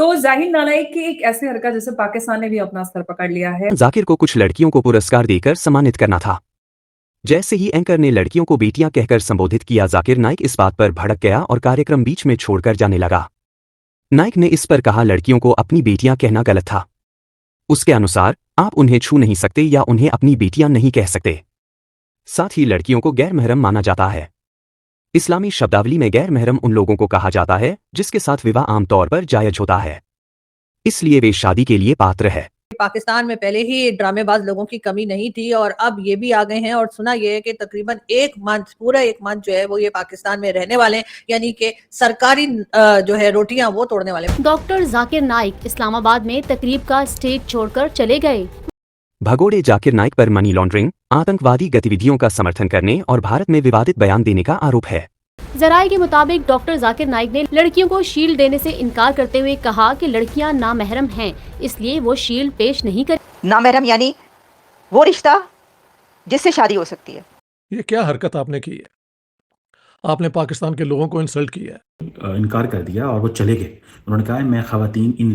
तो जाहिर नालायक की एक ऐसी हरकत जिसे पाकिस्तान ने भी अपना सर पकड़ लिया है। जाकिर को कुछ लड़कियों को पुरस्कार देकर सम्मानित करना था। जैसे ही एंकर ने लड़कियों को बेटियां कहकर संबोधित किया, जाकिर नाइक इस बात पर भड़क गया और कार्यक्रम बीच में छोड़कर जाने लगा। नाइक ने इस पर कहा, लड़कियों को अपनी बेटियां कहना गलत था। उसके अनुसार आप उन्हें छू नहीं सकते या उन्हें अपनी बेटियां नहीं कह सकते। साथ ही लड़कियों को गैर महरम माना जाता है। इस्लामी शब्दावली में गैर महरम उन लोगों को कहा जाता है जिसके साथ विवाह आमतौर पर जायज होता है, इसलिए वे शादी के लिए पात्र है। पाकिस्तान में पहले ही ड्रामेबाज लोगों की कमी नहीं थी और अब ये भी आ गए हैं और सुना ये है कि तकरीबन पूरा एक मंथ जो है वो ये पाकिस्तान में रहने वाले, यानी कि सरकारी जो है रोटियां वो तोड़ने वाले। डॉक्टर जाकिर नाइक इस्लामाबाद में तकरीब का स्टेज छोड़कर चले गए। भगोड़े जाकिर नाइक पर मनी लॉन्ड्रिंग, आतंकवादी गतिविधियों का समर्थन करने और भारत में विवादित बयान देने का आरोप है। जराये के मुताबिक डॉक्टर जाकिर नाइक ने लड़कियों को शील्ड देने से इनकार करते हुए कहा कि लड़कियां नामहरम हैं, इसलिए वो शील्ड पेश नहीं कर। नामहरम यानी वो रिश्ता जिससे शादी हो सकती है। ये क्या हरकत आपने की है? आपने पाकिस्तान के लोगों को इंसल्ट किया है। इनकार कर दिया और वो चले गए। उन्होंने कहा है मैं इन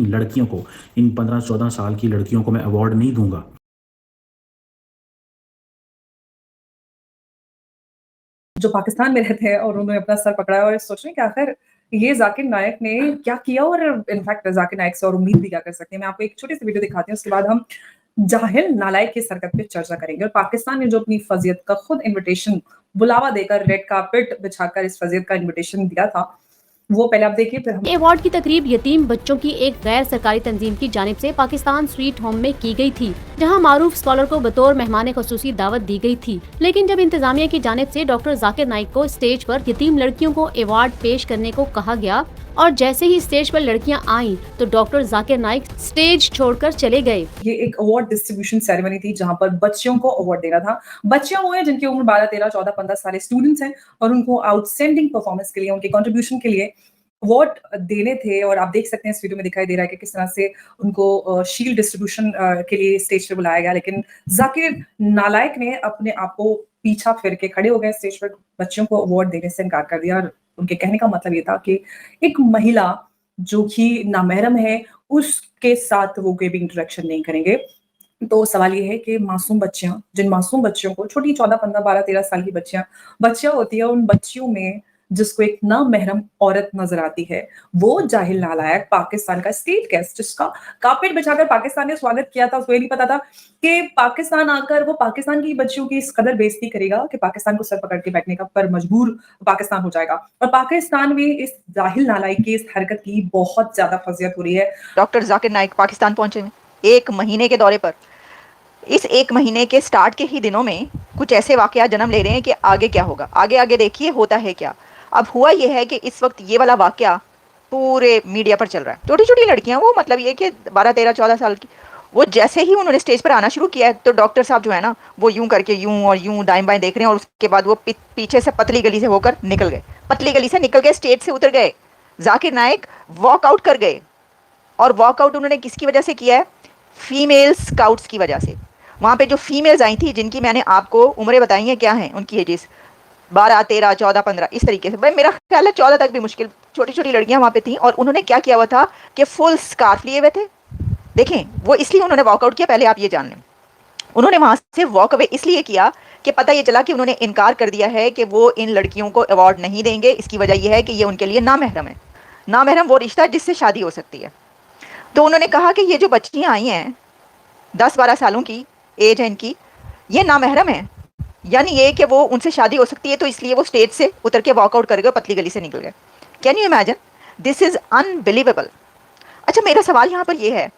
लड़कियों को इन 15-14 साल की लड़कियों को मैं अवार्ड नहीं दूंगा। जो पाकिस्तान में रहते हैं और उन्होंने अपना सर पकड़ा है और सोच रहे हैं कि आखिर ये जाकिर नायक ने क्या किया और इनफैक्ट जाकिर नायक से और उम्मीद भी क्या कर सकते हैं। मैं आपको एक छोटी सी वीडियो दिखाती हूँ, उसके बाद हम जाहिल नालायक की हरकत पे चर्चा करेंगे। और पाकिस्तान ने जो अपनी फजीयत का खुद इन्विटेशन बुलावा देकर रेड कार्पेट बिछाकर इस फजीयत का इन्विटेशन दिया था, वो पहले आप देखिए फिर हम। अवार्ड की तकरीब यतीम बच्चों की एक गैर सरकारी तंजीम की जानिब से पाकिस्तान स्वीट होम में की गई थी, जहां मारूफ स्कॉलर को बतौर मेहमान खुसूसी दावत दी गई थी। लेकिन जब इंतजामिया की जानिब से डॉक्टर जाकिर नाइक को स्टेज पर यतीम लड़कियों को अवार्ड पेश करने को कहा गया और जैसे ही स्टेज पर लड़कियां आईं तो डॉक्टर जाकिर नाइक स्टेज छोड़कर चले गए। ये एक अवार्ड डिस्ट्रीब्यूशन सेरेमनी थी जहां पर बच्चियों को अवार्ड देना था। बच्चियां वो हैं जिनकी उम्र 12, 13, 14, 15 सारे स्टूडेंट्स हैं और उनको आउटस्टैंडिंग परफॉर्मेंस के लिए, उनके कंट्रीब्यूशन के लिए अवार्ड देने थे। और आप देख सकते हैं इस वीडियो में दिखाई दे रहा है कि किस तरह से उनको शील्ड डिस्ट्रीब्यूशन के लिए स्टेज पे बुलाया गया। लेकिन जाकिर नालायक ने अपने आप को पीछा फिर के खड़े हो गए स्टेज पर, बच्चियों को अवार्ड देने से इनकार कर दिया। और उनके कहने का मतलब ये था कि एक महिला जो कि नामहरम है उसके साथ वो कोई भी इंटरेक्शन नहीं करेंगे। तो सवाल ये है कि मासूम बच्चियां, जिन मासूम बच्चियों को, छोटी 14, 15, 12, 13 साल की बच्चियां होती है, उन बच्चियों में जिसको एक नामहरम औरत नजर आती है, वो जाहिल नालायक पाकिस्तान का स्टेट गेस्ट जिसका कारपेट बिछाकर पाकिस्तान ने स्वागत किया था, उसको ये नहीं पता था कि पाकिस्तान आकर वो पाकिस्तान की बच्चियों की इस कदर बेइज्जती करेगा कि पाकिस्तान को सर पकड़ के बैठने का पर मजबूर पाकिस्तान हो जाएगा। और पाकिस्तान में इस जाहिल नालायक की इस हरकत की बहुत ज्यादा फजीयत हो रही है। डॉक्टर जाकिर नाइक पाकिस्तान पहुंचे हैं 1 महीने के दौरे पर। इस 1 महीने के स्टार्ट के ही दिनों में कुछ ऐसे वाकयात जन्म ले रहे हैं कि आगे क्या होगा, आगे देखिए होता है क्या। अब हुआ यह है कि इस वक्त ये वाला वाकया पूरे मीडिया पर चल रहा है। छोटी छोटी लड़कियां, वो मतलब ये कि 12, 13, 14 साल की, वो जैसे ही उन्होंने स्टेज पर आना शुरू किया है तो डॉक्टर साहब जो है ना वो यूं करके यूं और यूं दाएं बाएं देख रहे हैं और उसके बाद वो पीछे से पतली गली से होकर निकल गए, पतली गली से निकल के स्टेज से उतर गए। जाकिर नाइक वॉकआउट कर गए और वॉकआउट उन्होंने किसकी वजह से किया है? फीमेल स्काउट्स की वजह से। वहाँ पे जो फीमेल्स आई थी जिनकी मैंने आपको उम्रें बताई हैं, क्या हैं उनकी एजेस, 12, 13, 14, 15 इस तरीके से। भाई मेरा ख्याल है 14 तक भी मुश्किल, छोटी छोटी लड़कियां वहाँ पे थी। और उन्होंने क्या किया हुआ था कि फुल स्कार्फ लिए हुए थे। देखें, वो इसलिए उन्होंने वॉकआउट किया, पहले आप ये जान लें। उन्होंने वहाँ से वॉक अवे इसलिए किया कि पता ये चला कि उन्होंने इनकार कर दिया है कि वो इन लड़कियों को अवार्ड नहीं देंगे। इसकी वजह यह है कि ये उनके लिए नामहरम है। नामहरम वो रिश्ता जिससे शादी हो सकती है। तो उन्होंने कहा कि ये जो बच्चियाँ आई हैं 10-12 सालों की एज है इनकी, ये नामहरम है, यानी ये कि वो उनसे शादी हो सकती है, तो इसलिए वो स्टेज से उतर के वॉकआउट कर गए, पतली गली से निकल गए। Can you imagine? This is unbelievable. अच्छा, मेरा सवाल यहाँ पर ये है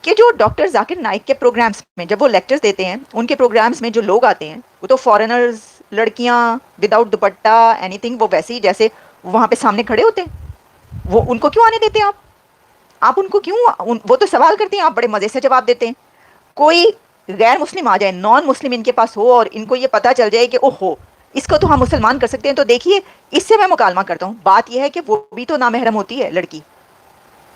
कि जो डॉक्टर जाकिर नाइक के प्रोग्राम्स में जब वो लेक्चर्स देते हैं, उनके प्रोग्राम्स में जो लोग आते हैं वो तो फॉरेनर्स, लड़कियाँ विदाउट दुपट्टा एनीथिंग, वो वैसे ही जैसे वहाँ पे सामने खड़े होते हैं। वो उनको क्यों आने देते हैं आप उनको क्यों वो तो सवाल करते हैं, आप बड़े मज़े से जवाब देते हैं। कोई गैर मुस्लिम आ जाए, नॉन मुस्लिम इनके पास हो और इनको ये पता चल जाए कि ओहो इसको तो हम मुसलमान कर सकते हैं, तो देखिए इससे मैं मुकालमा करता हूँ। बात यह है कि वो भी तो नामहरम होती है लड़की,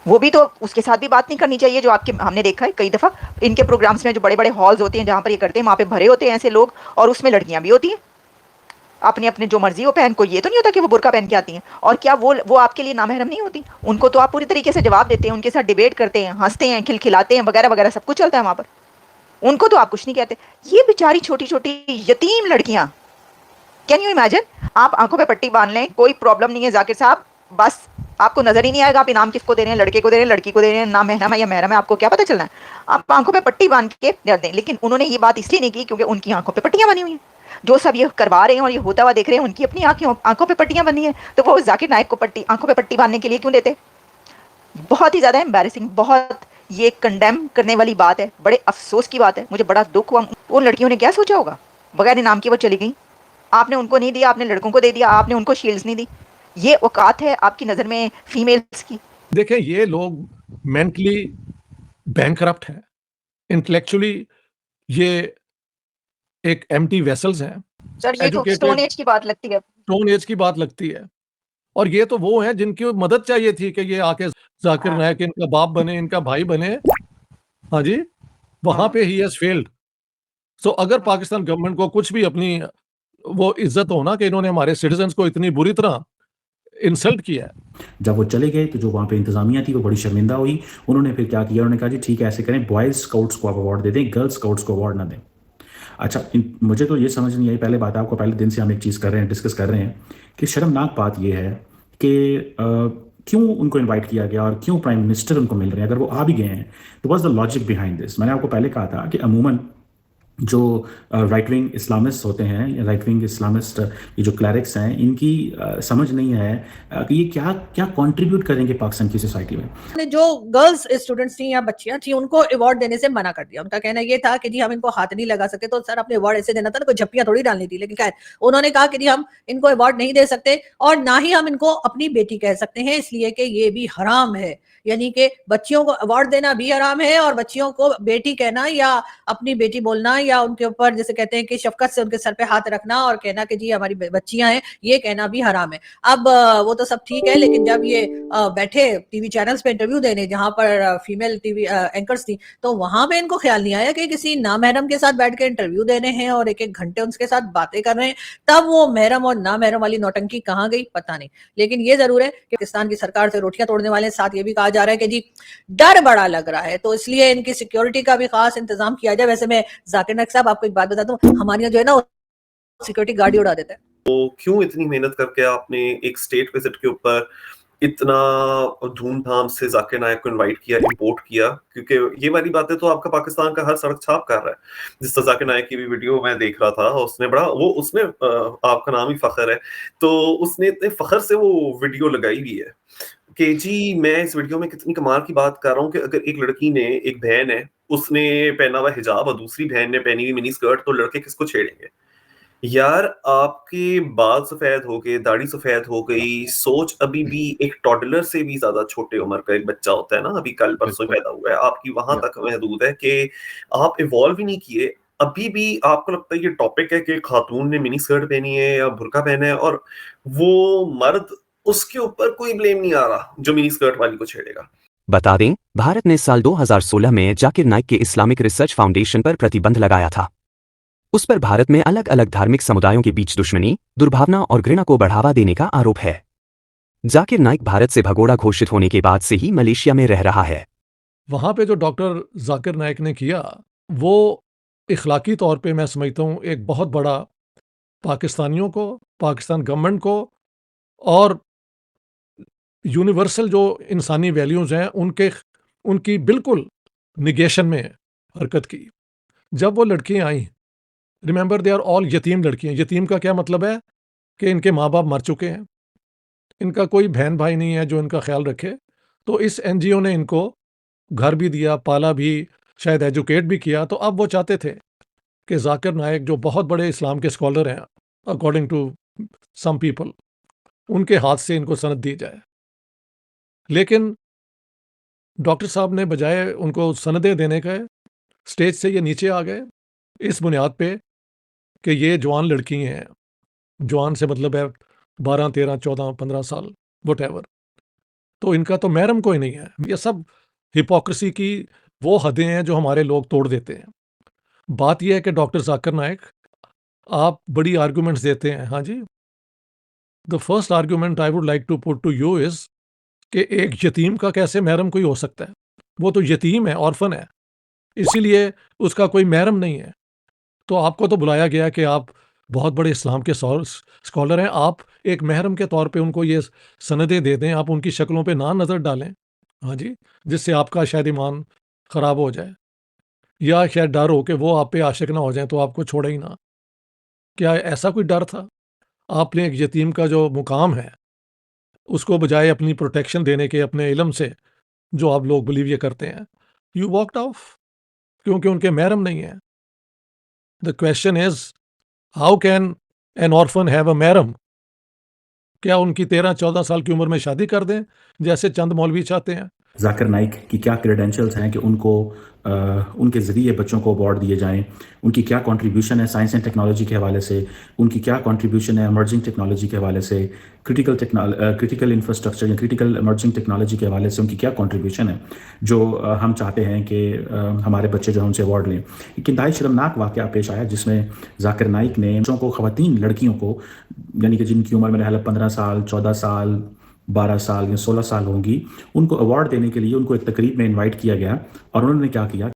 वो भी तो, उसके साथ भी बात नहीं करनी चाहिए। जो आपके हमने देखा है कई दफ़ा इनके प्रोग्राम्स में, जो बड़े बड़े हॉल्स होते हैं जहाँ पर ये करते हैं, वहाँ पे भरे होते हैं ऐसे लोग और उसमें लड़कियाँ भी होती हैं। अपने अपने जो मर्जी हो पहन, को ये तो नहीं होता कि वो बुर्का पहन के आती हैं। और क्या वो आपके लिए नामहरम नहीं होती? उनको तो आप पूरी तरीके से जवाब देते हैं, उनके साथ डिबेट करते हैं, हंसते हैं, खिलखिलाते हैं, वगैरह वगैरह सब कुछ चलता है वहां पर। उनको तो आप कुछ नहीं कहते। ये बेचारी छोटी छोटी यतीम लड़कियां, कैन यू इमेजिन? आप आंखों पे पट्टी बांध लें, कोई प्रॉब्लम नहीं है जाकिर साहब, बस आपको नजर ही नहीं आएगा आप इनाम किसको दे रहे हैं, लड़के को दे रहे हैं, लड़की को दे रहे हैं, नाम महरम है या महरम है, आपको क्या पता चलना है? आप आंखों पे पट्टी बांध के दे दें। लेकिन उन्होंने ये बात इसलिए नहीं की क्योंकि उनकी आंखों पे पट्टियां बनी हुई हैं। जो सब ये करवा रहे हैं और ये होता हुआ देख रहे हैं, उनकी अपनी आंखों पे पट्टियां बनी है, तो वो जाकिर नाइक को आंखों पे पट्टी बांधने के लिए क्यों देते? बहुत ही ज्यादा एम्बैरेसिंग, बहुत ये कंडेम करने वाली बात है, बड़े अफसोस की बात है। मुझे बड़ा दुख हुआ। उन लड़कियों ने क्या सोचा होगा? बगैर इनाम की वो चली गई, आपने उनको नहीं दिया, आपने लड़कों को दे दिया, आपने उनको शील्ड्स नहीं दी। ये औकात है आपकी नजर में फीमेल्स की? देखें, ये लोग मेंटली बैंकरप्ट हैं, इंटेलेक्चुअली ये एक एम्प्टी वेसल्स हैं, सर ये तो स्टोन एज की बात लगती है। स्टोन एज की बात लगती है। और ये तो वो हैं जिनकी मदद चाहिए थी कि ये आके जाकिर नायक इनका बाप बने, इनका भाई बने। हाँ जी, वहां पे ही हैज फेल्ड। सो अगर पाकिस्तान गवर्नमेंट को कुछ भी अपनी वो इज्जत हो ना कि इन्होंने हमारे सिटीजन्स को इतनी बुरी तरह इंसल्ट किया है। जब वो चले गए तो जो वहाँ पे इंतजामिया थी वो बड़ी शर्मिंदा हुई। उन्होंने फिर क्या किया, उन्होंने कहा जी ठीक है ऐसे करें, बॉयज़ स्काउट्स को आप अवार्ड दे दें, गर्ल्स स्काउट्स को अवार्ड ना दें। अच्छा, मुझे तो ये समझ नहीं आई, पहले बात आपको पहले दिन से हम एक चीज़ कर रहे हैं, डिस्कस कर रहे हैं कि शर्मनाक बात ये है कि क्यों उनको इनवाइट किया गया और क्यों प्राइम मिनिस्टर उनको मिल रहे हैं अगर वो आ भी गए हैं। तो was the logic behind this? मैंने आपको पहले कहा था कि अमूमन जो राइट विंग इस्लामिस्ट होते हैं या राइट विंग इस्लामिस्ट ये जो क्लैरिक्स हैं, इनकी समझ नहीं है कि ये क्या क्या कंट्रीब्यूट करेंगे पाकिस्तान की सोसाइटी में। जो गर्ल्स स्टूडेंट्स थी या बच्चियां थी उनको अवार्ड देने से मना कर दिया। उनका कहना ये था कि जी हम इनको हाथ नहीं लगा सकते, तो सर अपने अवार्ड ऐसे देना था ना, कोई झप्पियां थोड़ी डालनी थी। लेकिन खैर उन्होंने कहा कि जी हम इनको अवार्ड नहीं दे सकते और ना ही हम इनको अपनी बेटी कह सकते हैं, इसलिए कि ये भी हराम है। यानी कि बच्चियों को अवार्ड देना भी हराम है और बच्चियों को बेटी कहना या अपनी बेटी बोलना या उनके ऊपर जैसे कहते हैं कि शफकत से उनके सर पे हाथ रखना और कहना कि जी हमारी बच्चियां हैं, ये कहना भी हराम है। अब वो तो सब ठीक है, लेकिन जब ये बैठे टीवी चैनल्स पे इंटरव्यू देने जहां पर फीमेल टीवी एंकर्स थी, तो वहां पे इनको ख्याल नहीं आया कि किसी नामहरम के साथ बैठ के इंटरव्यू देने हैं और एक एक घंटे उनके साथ बातें कर रहे हैं। तब वो महरम और नामहरम वाली नौटंकी कहाँ गई पता नहीं। लेकिन ये जरूर है कि पाकिस्तान की सरकार से रोटियां तोड़ने वाले साथ ये भी कहा जा रहा है कि जी डर बड़ा लग रहा है, तो इसलिए इनकी सिक्योरिटी का भी खास इंतजाम किया जाए। वैसे मैं जाकिर नाइक साहब आपको एक बात बता दूं, हमारे यहाँ जो है ना सिक्योरिटी गार्ड ही उड़ा देता है। तो क्यों इतनी मेहनत करके आपने एक स्टेट विजिट के ऊपर इतना धूमधाम से जाकिर नायक को इनवाइट किया, इंपोर्ट किया? क्योंकि ये वाली बातें तो आपका पाकिस्तान का हर सड़क छाप कर रहा है। जिस तरह जाकिर नायक की भी वीडियो मैं देख रहा था, उसने आपका नाम ही फखर है, तो उसने इतने फखर से वो वीडियो लगाई हुई है कि जी मैं इस वीडियो में कितनी कमाल की बात कर रहा हूँ कि अगर एक लड़की ने, एक बहन है, उसने पहना हुआ हिजाब और दूसरी बहन ने पहनी हुई मिनी स्कर्ट, तो लड़के किसको छेड़ेंगे? यार आपके बाल सफेद हो गए, दाढ़ी सफेद हो गई, सोच अभी भी एक टॉडलर से भी ज्यादा छोटे उम्र का एक बच्चा होता है ना, अभी कल परसों पैदा हुआ है, आपकी वहां तक महदूद है कि आप इवॉल्व ही नहीं किए। अभी भी आपको लगता है ये टॉपिक है कि खातून ने मिनी स्कर्ट पहनी है या बुर्का पहना है और वो मर्द, उसके ऊपर कोई ब्लेम नहीं आ रहा जो मिनी स्कर्ट वाली को छेड़ेगा। बता दें, भारत ने साल 2016 में जाकिर नाइक के इस्लामिक रिसर्च फाउंडेशन पर प्रतिबंध लगाया था। उस पर भारत में अलग अलग धार्मिक समुदायों के बीच दुश्मनी, दुर्भावना और घृणा को बढ़ावा देने का आरोप है। जाकिर नाइक भारत से भगोड़ा घोषित होने के बाद से ही मलेशिया में रह रहा है। वहां पे जो डॉक्टर जाकिर नाइक ने किया वो इखलाकी तौर पे मैं समझता हूँ एक बहुत बड़ा पाकिस्तानियों को, पाकिस्तान गवर्नमेंट को और यूनिवर्सल जो इंसानी वैल्यूज़ हैं उनकी बिल्कुल निगेशन में हरकत की। जब वो लड़कियां आई, रिमेंबर दे आर ऑल यतीम लड़कियां। यतीम का क्या मतलब है कि इनके माँ बाप मर चुके हैं, इनका कोई बहन भाई नहीं है जो इनका ख्याल रखे। तो इस एनजीओ ने इनको घर भी दिया, पाला भी, शायद एजुकेट भी किया। तो अब वो चाहते थे कि जाकिर नाइक जो बहुत बड़े इस्लाम के स्कॉलर हैं अकॉर्डिंग टू सम पीपल, उनके हाथ से इनको सनद दी जाए। लेकिन डॉक्टर साहब ने बजाय उनको सनदें देने के स्टेज से ये नीचे आ गए इस बुनियाद पे कि ये जवान लड़की हैं, जवान से मतलब है 12, 13, 14, 15 साल वट। तो इनका तो महरम कोई नहीं है। ये सब हिपोक्रेसी की वो हदें हैं जो हमारे लोग तोड़ देते हैं। बात यह है कि डॉक्टर जाकिर नाइक आप बड़ी आर्गुमेंट्स देते हैं। हाँ जी, the first argument I would like to put to you is कि एक यतीम का कैसे महरम कोई हो सकता है? वो तो यतीम है, ऑर्फन है, इसीलिए उसका कोई महरम नहीं है। तो आपको तो बुलाया गया कि आप बहुत बड़े इस्लाम के स्कॉलर हैं, आप एक महरम के तौर पे उनको ये सनदें दे दें, आप उनकी शक्लों पे ना नज़र डालें। हाँ जी, जिससे आपका शायद ईमान ख़राब हो जाए, या शायद डर हो कि वो आप पे आशिक ना हो जाएँ तो आपको छोड़े ही ना। क्या ऐसा कोई डर था? आपने एक यतीम का जो मुकाम है, उसको बजाय अपनी प्रोटेक्शन देने के अपने इल्म से, जो आप लोग बिलीव ये करते हैं, यू वॉकड ऑफ क्योंकि उनके महरम नहीं है। The question is how can an orphan have a महरम? क्या उनकी 13-14 साल की उम्र में शादी कर दें जैसे चंद मौलवी चाहते हैं? जाकिर नाइक की क्या क्रेडेंशियल्स हैं कि उनको उनके ज़रिए बच्चों को अवार्ड दिए जाएं, उनकी क्या कंट्रीब्यूशन है साइंस एंड टेक्नोलॉजी के हवाले से, उनकी क्या कंट्रीब्यूशन है इमर्जिंग टेक्नोलॉजी के हवाले से, क्रिटिकल इंफ्रास्ट्रक्चर या क्रिटिकल इमर्जिंग टेक्नोलॉजी के हवाले से उनकी क्या कंट्रीब्यूशन है, जो हम चाहते हैं कि हमारे बच्चे जो है उनसे अवार्ड लें। एक इंतहाई शर्मनाक वाक़या पेश आया जिसमें जाकिर नाइक ने बच्चों को, ख़वातीन लड़कियों को, यानी कि जिनकी उम्र मेरे ख्याल 15 साल, 14 साल, 12 साल या 16 साल होंगी, उनको अवार्ड देने के लिए उनको एक तकरीब में इनवाइट किया गया और उन्होंने क्या किया